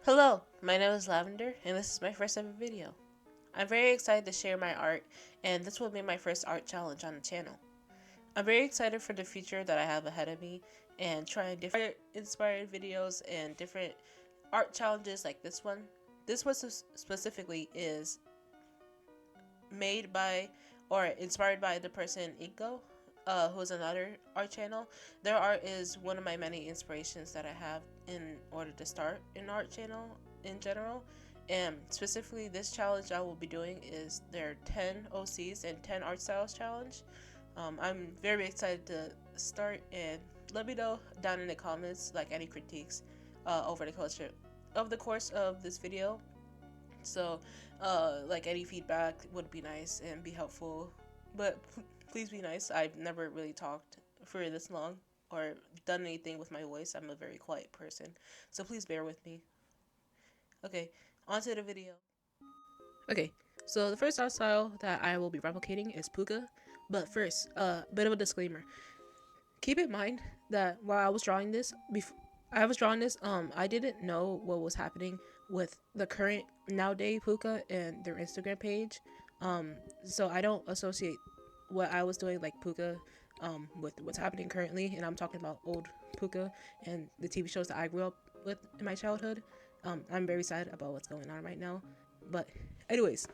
Hello, my name is Lavender, and this is my first ever video. I'm very excited to share my art, and this will be my first art challenge on the channel. I'm very excited for the future that I have ahead of me, and trying different inspired videos and different art challenges like this one. This one specifically is made by or inspired by the person Inko, who is another art channel. Their art is one of my many inspirations that I have in order to start an art channel in general. And specifically, this challenge I will be doing is their 10 OCs and 10 art styles challenge. I'm very excited to start, and let me know down in the comments like any critiques over the course of this video. So, like any feedback would be nice and be helpful, but please be nice. I've never really talked for this long or done anything with my voice. I'm a very quiet person, so please bear with me. Okay, on to the video. Okay, so the first art style that I will be replicating is PUCCA, but first, bit of a disclaimer. Keep in mind that while I was drawing this, I didn't know what was happening with the current nowadays PUCCA and their Instagram page. So I don't associate what I was doing like PUCCA with what's happening currently, and I'm talking about old PUCCA and the TV shows that I grew up with in my childhood. I'm very sad about what's going on right now, but anyways,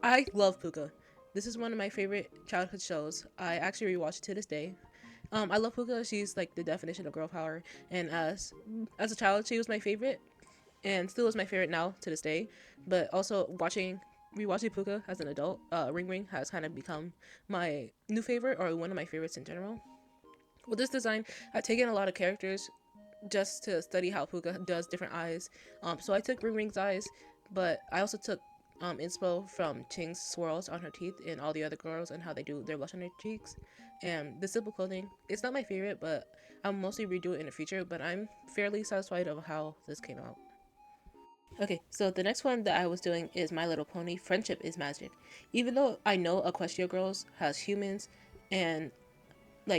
I love PUCCA. This is one of my favorite childhood shows. I actually rewatch it to this day. I love PUCCA. She's like the definition of girl power, and as a child, she was my favorite, and still is my favorite now to this day. But also rewatching PUCCA as an adult, Ring Ring has kind of become my new favorite or one of my favorites in general. With this design, I've taken a lot of characters just to study how PUCCA does different eyes. So I took Ring Ring's eyes, but I also took inspo from Ching's swirls on her teeth and all the other girls and how they do their blush on their cheeks. And the simple clothing, it's not my favorite, but I'll mostly redo it in the future, but I'm fairly satisfied of how this came out. Okay, so the next one that I was doing is My Little Pony Friendship is Magic. Even though I know Equestria Girls has humans and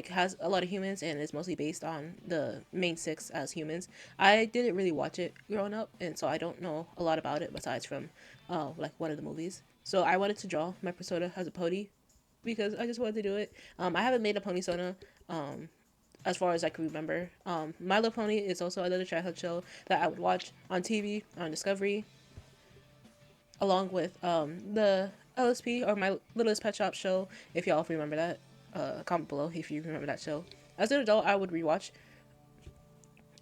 has a lot of humans and is mostly based on the main six as humans, I didn't really watch it growing up, and so I don't know a lot about it besides from like one of the movies. So I wanted to draw my persona as a pony because I just wanted to do it. I haven't made a pony sona as far as I can remember. My Little Pony is also another childhood show that I would watch on TV on Discovery, along with the LSP or My Littlest Pet Shop show. If y'all remember that, comment below if you remember that show. As an adult, I would rewatch.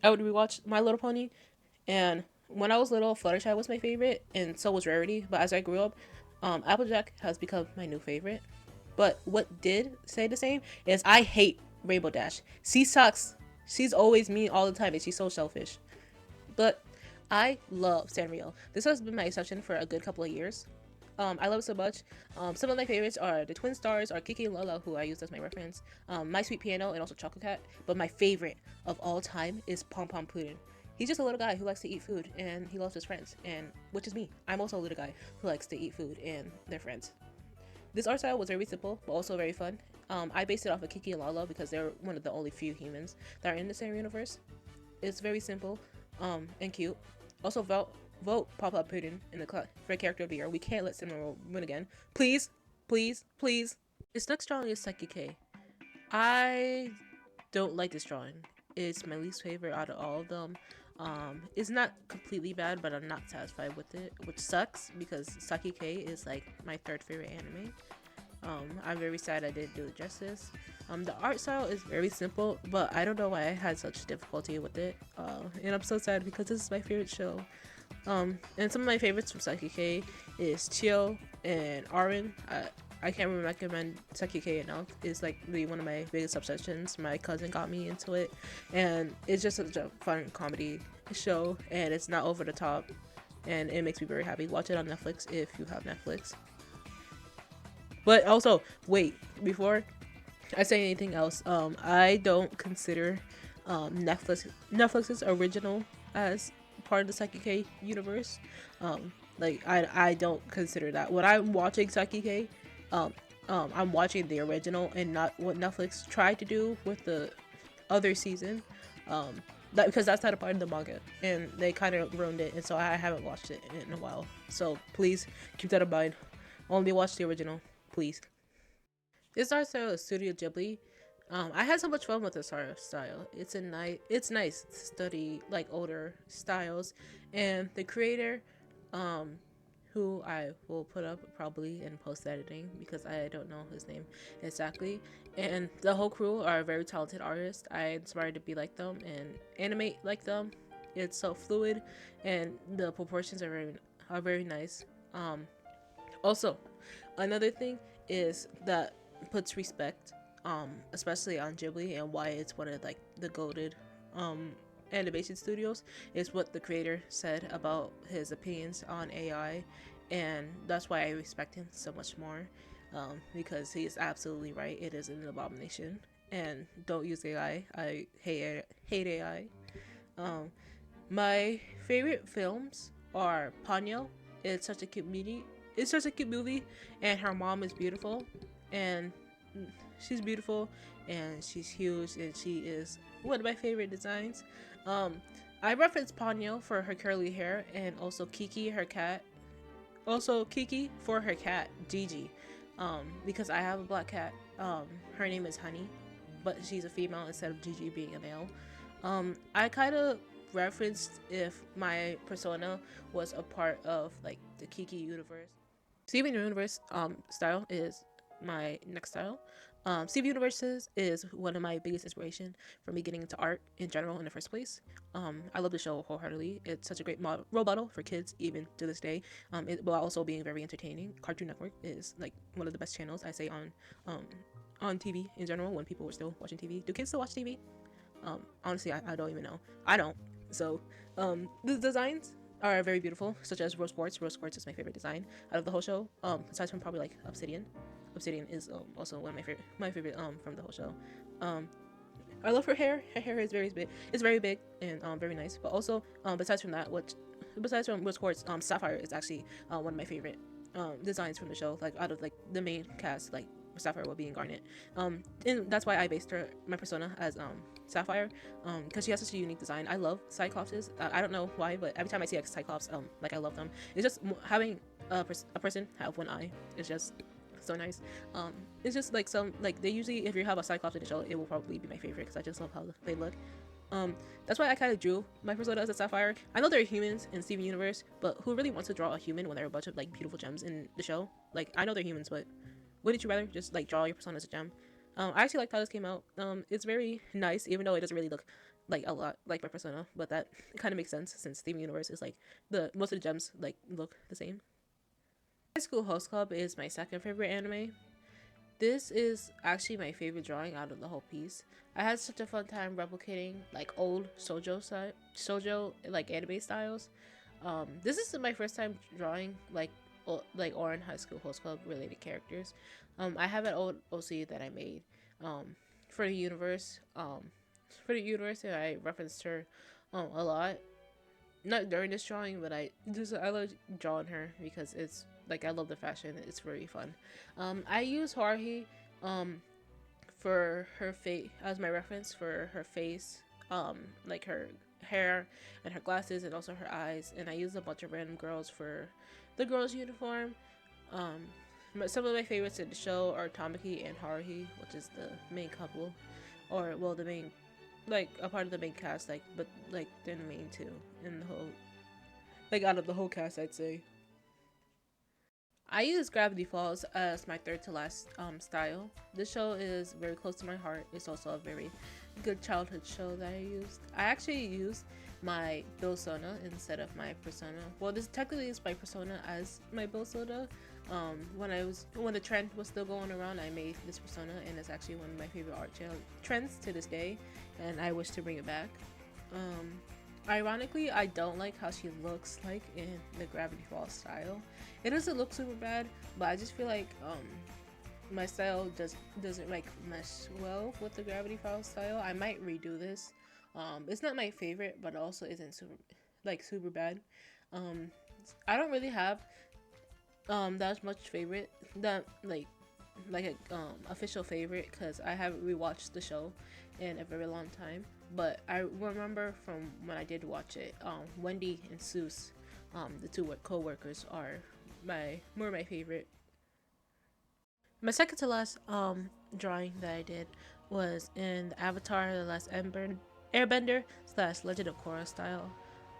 My Little Pony, and when I was little, Fluttershy was my favorite, and so was Rarity. But as I grew up, Applejack has become my new favorite. But what did stay the same is I hate Rainbow Dash. She sucks. She's always mean all the time, and she's so selfish. But I love Sanrio. This has been my exception for a good couple of years. I love it so much. Some of my favorites are the twin stars, are Kiki and Lola, who I use as my reference, My Sweet Piano, and also Chocolate Cat. But my favorite of all time is Pom Pom Puddin. He's just a little guy who likes to eat food, and he loves his friends, and which is me. I'm also a little guy who likes to eat food and their friends. This art style was very simple, but also very fun. I based it off of Kiki and Lala because they're one of the only few humans that are in the same universe. It's very simple, and cute. Also, vote Pop Up Puddin in the for character of the year. We can't let Cinnamon win again. Please, please, please. This next drawing is Sakik. I don't like this drawing. It's my least favorite out of all of them. It's not completely bad, but I'm not satisfied with it, which sucks because Sakik is like my third favorite anime. I'm very sad I didn't do it justice. The art style is very simple, but I don't know why I had such difficulty with it. And I'm so sad because this is my favorite show. And some of my favorites from Sakik is Chio and Ouran. I can't recommend Sakik enough. It's like really one of my biggest obsessions. My cousin got me into it, and it's just such a fun comedy show, and it's not over the top, and it makes me very happy. Watch it on Netflix if you have Netflix. But also, wait, before I say anything else, I don't consider Netflix's original as part of the Sakik universe. I don't consider that. When I'm watching Sakik, I'm watching the original and not what Netflix tried to do with the other season. because that's not a part of the manga, and they kind of ruined it, and so I haven't watched it in a while. So please keep that in mind. Only watch the original, please. This art style is Studio Ghibli. I had so much fun with this art style. It's nice to study like older styles, and the creator, um, who I will put up probably in post editing because I don't know his name exactly, and the whole crew are very talented artists. I inspired to be like them and animate like them. It's so fluid, and the proportions are very nice. Also, another thing is that puts respect, especially on Ghibli and why it's one of like the goated animation studios, is what the creator said about his opinions on AI, and that's why I respect him so much more, because he is absolutely right. It is an abomination, and don't use AI. I hate AI. Um, my favorite films are Ponyo. It's such a cute movie. It's such a cute movie, and her mom is beautiful, and she's beautiful, and she's huge, and she is one of my favorite designs. I reference Ponyo for her curly hair, and also Kiki, her cat. Also Kiki for her cat, Gigi, because I have a black cat. Her name is Honey, but she's a female instead of Gigi being a male. I kind of referenced if my persona was a part of like the Kiki universe. Steven Universe style is my next style. Steven Universes is one of my biggest inspiration for me getting into art in general in the first place. I love the show wholeheartedly. It's such a great role model for kids even to this day. While also being very entertaining. Cartoon Network is like one of the best channels I say on TV in general when people were still watching TV. Do kids still watch TV? Honestly, I don't even know. I don't. So the designs are very beautiful, such as Rose Quartz. Rose Quartz is my favorite design out of the whole show. Aside from probably like Obsidian. Obsidian is also one of my favorite from the whole show. I love her hair. Her hair is very big. It's very big and very nice. But also besides from Rose Quartz, Sapphire is actually one of my favorite designs from the show. Like out of like the main cast, like Sapphire will be in Garnet. And that's why I based my persona as Sapphire, because she has such a unique design. I love Cyclopses. I don't know why, but every time I see a Cyclops, like I love them. It's just having a person have one eye is just so nice. It's just like they usually, if you have a Cyclops in the show, it will probably be my favorite because I just love how they look. That's why I kind of drew my persona as a Sapphire. I know there are humans in Steven Universe, but who really wants to draw a human when there are a bunch of like beautiful gems in the show? Like I know they're humans, but wouldn't you rather just like draw your persona as a gem? I actually like how this came out. It's very nice, even though it doesn't really look like a lot like my persona, but that kind of makes sense since Steven Universe is like most of the gems like look the same. High School Host Club is my second favorite anime. This is actually my favorite drawing out of the whole piece. I had such a fun time replicating like old shoujo like anime styles. This is my first time drawing like Ouran High School Host Club related characters. I have an old OC that I made for the universe. And I referenced her a lot. Not during this drawing, but I love drawing her because it's like I love the fashion. It's very fun. I use Haruhi for her face as my reference for her face, like her hair and her glasses and also her eyes, and I use a bunch of random girls for the girls' uniform. Some of my favorites in the show are Tamaki and Haruhi, which is the main couple, or well, the main, like a part of the main cast, but like they're the main two in the whole, like out of the whole cast, I'd say. I use Gravity Falls as my third to last style. This show is very close to my heart. It's also a very good childhood show that I used. I actually used my persona instead of my persona. Well, this technically is my persona as my persona. When the trend was still going around, I made this persona, and it's actually one of my favorite art trends to this day, and I wish to bring it back. Ironically, I don't like how she looks like in the Gravity Falls style. It doesn't look super bad, but I just feel like my style doesn't like mesh well with the Gravity Falls style. I might redo this. It's not my favorite, but it also isn't super bad. I don't really have that much favorite that like a official favorite because I haven't rewatched the show in a very long time. but I remember from when I did watch it, Wendy and Seuss, the two co-workers, are were my favorite. My second to last drawing that I did was in the Avatar: The Last Airbender / Legend of Korra style.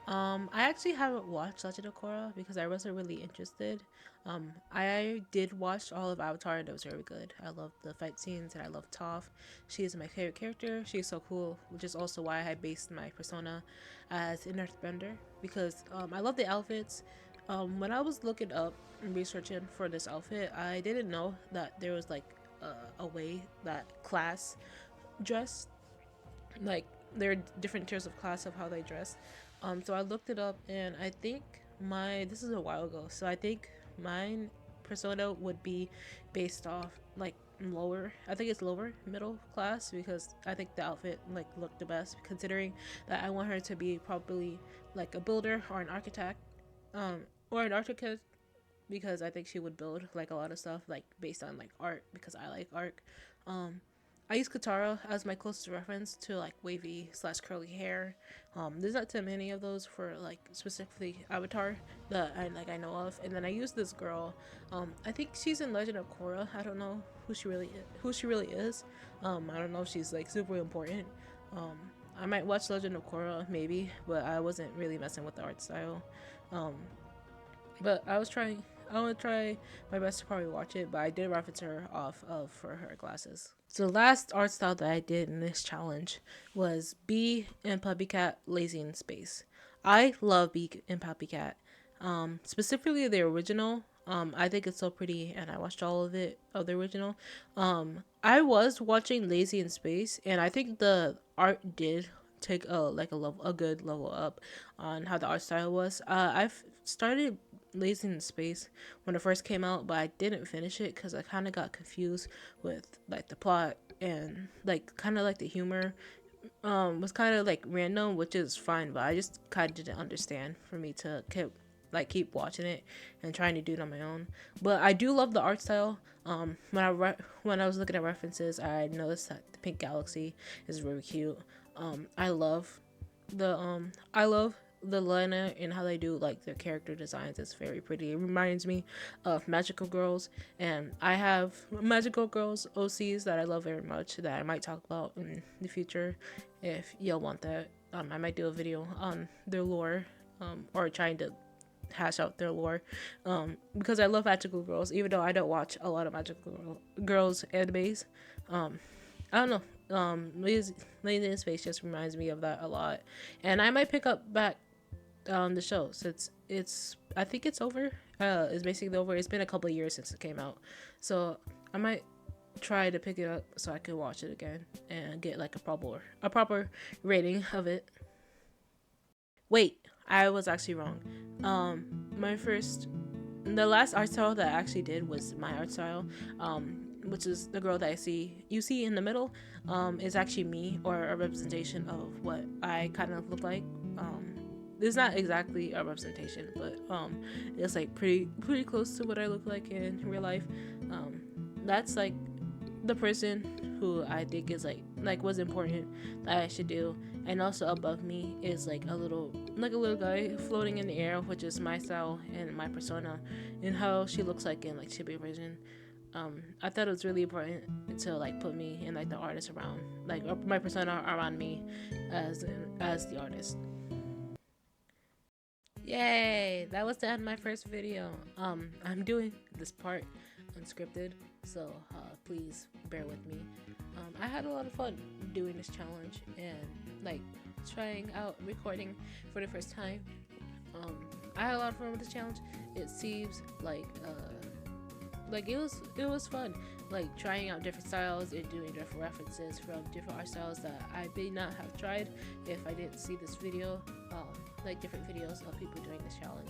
I actually haven't watched Legend of Korra because I wasn't really interested. I did watch all of Avatar and it was very good. I loved the fight scenes and I love Toph. She is my favorite character. She's so cool, which is also why I based my persona as an earthbender because I love the outfits. When I was looking up and researching for this outfit, I didn't know that there was like a way that class dress, like there are different tiers of class of how they dress. So I looked it up and I think this is a while ago, so I think mine persona would be based off like lower, I think it's lower middle class, because I think the outfit like looked the best, considering that I want her to be probably like a builder or an architect, or an architect, because I think she would build like a lot of stuff like based on like art, because I like art. um I use Katara as my closest reference to like wavy / curly hair. There's not too many of those for like specifically Avatar that I know of. And then I use this girl. I think she's in Legend of Korra. I don't know who she really is. I don't know if she's like super important. I might watch Legend of Korra maybe, but I wasn't really messing with the art style. Um, but I want to try my best to probably watch it, but I did reference her off of for her glasses. So the last art style that I did in this challenge was Bee and Puppycat Lazy in Space. I love Bee and Puppycat. Specifically the original. I think it's so pretty and I watched all of the original. I was watching Lazy in Space and I think the art did take a good level up on how the art style was. I've started Lazy in Space when it first came out, but I didn't finish it because I kind of got confused with like the plot and like kind of like the humor was kind of like random, which is fine, but I just kind of didn't understand for me to keep watching it and trying to do it on my own. But I do love the art style. When I was looking at references, I noticed that the Pink Galaxy is really cute. I love the liner and how they do like their character designs. It's very pretty. It reminds me of Magical Girls, and I have Magical Girls OCs that I love very much that I might talk about in the future if y'all want that. I might do a video on their lore, or trying to hash out their lore, because I love Magical Girls, even though I don't watch a lot of Magical Girls animes. I don't know. Lazy in Space just reminds me of that a lot, and I might pick up back the show since I think it's over. It's basically over. It's been a couple of years since it came out, so I might try to pick it up so I can watch it again and get like a proper rating of it. Wait, I was actually wrong. The last art style that I actually did was my art style, which is the girl that you see in the middle, is actually me, or a representation of what I kind of look like. It's not exactly a representation, but it's like pretty close to what I look like in real life. That's like the person who I think is like what's important that I should do. And also above me is like a little guy floating in the air, which is my style and my persona and how she looks like in like chibi version. I thought it was really important to like put me and like the artist around, like my persona around me as the artist. Yay! That was the end of my first video. I'm doing this part unscripted, so please bear with me. I had a lot of fun doing this challenge and like trying out recording for the first time. I had a lot of fun with this challenge. It seems like it was fun, like trying out different styles and doing different references from different art styles that I may not have tried if I didn't see this video, like different videos of people doing this challenge.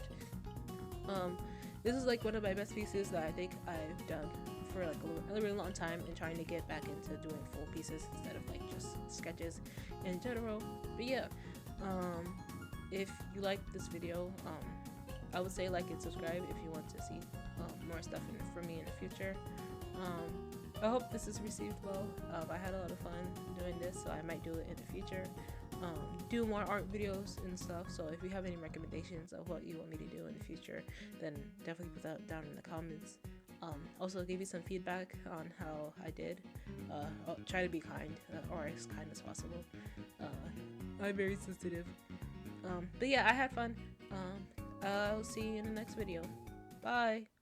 This is like one of my best pieces that I think I've done for like a really long time, and trying to get back into doing full pieces instead of like just sketches in general. But yeah, if you like this video, I would say like and subscribe if you want to see more stuff from me in the future. I hope this is received well. I had a lot of fun doing this, so I might do it in the future. Do more art videos and stuff, so if you have any recommendations of what you want me to do in the future, then definitely put that down in the comments. Also give you some feedback on how I did. I'll try to be kind, or as kind as possible. I'm very sensitive. But yeah, I had fun. I'll see you in the next video. Bye!